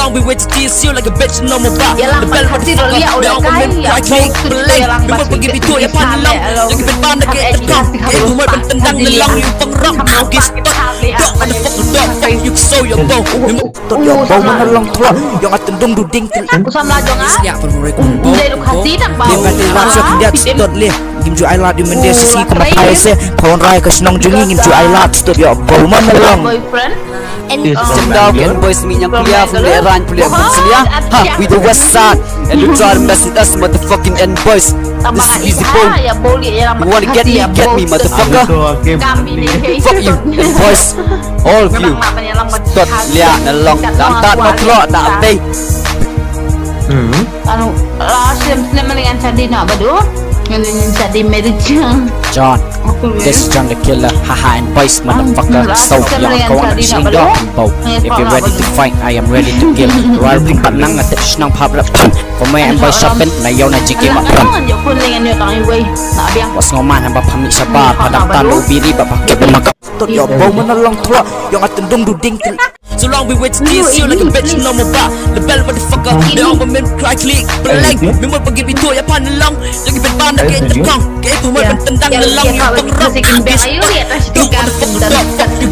long we wait to tease you like a bitch no more back. The bell with the fucker. They all women cry click blank. We will forgive you to your pan long. Lagi penpan lagi tekong. Itu mau tendang nelong you pengrok. Now get stuck. Dog motherfucker dog. Fuck you so your bow. Tot your bow mana long tua. Yang akan dong duding. Usam lajong ah. Siap permurai kumbo. Dari lokasi tak bau. Dia kata langsung dia tot leh. Game ju ailat di mendes sisi kematai se. Pohon rai kesenong jungi game ju ailat tot your bow mana long. Boyfriend. Cendau kan boys minyak kuliah Fuleran kuliah berselia. Ha, we the west side. And you try to mess with us motherfucking end boys. This is easy bone. You wanna get me motherfucker. Fuck you and boys. All of you. Tot lihat nalong. Lantat no kelok tak abay. Anu, Slim dengan Cadi nak badu. Yang Cadi mericang. John, this is John the Killer, haha and boys motherfucker. So yang kawan nak sing dog bow. If you're ready to fight, I am ready to kill. Royal tempat nang at senang pub rap. Pemain and boys shopping, na yaw na jiki makram. Was ngoman hamba pamit sabar, padang tanu biri bapak kebemakap. Tot yo bow mana long tua, yang akan dong duding til. So long we wait to tease you like a bitch no more back. The bell motherfucker, they all women cry click blank. We will forgive you to your pan long. Lagi penpan lagi tekong. Kayak pemain tendang nelong you pengrok.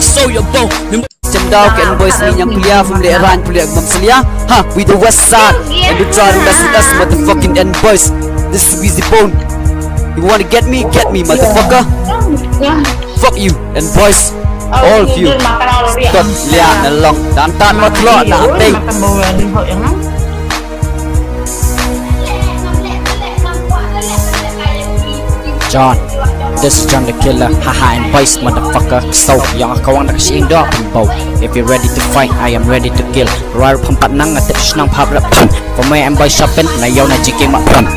So your bow. Cendau kan boys minyak kuliah Fuleran kuliah berselia. Ha, we the west side. And you try to mess with us motherfucking end boys. This is easy bone. You wanna get me motherfucker. Fuck you and boys. All of you. Tot lihat nalong. Lantat no kelok tak abay. John, this is John the Killer, haha and boys motherfucker. So yang kawan nak sing dog bow. If you're ready to fight, I am ready to kill. Royal pempat nang at senang pub rap. Pemain and boys shopping, na yaw na jiki makram.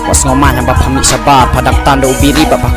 Was ngoman hamba pamit sabar, padang tanda ubiri bapak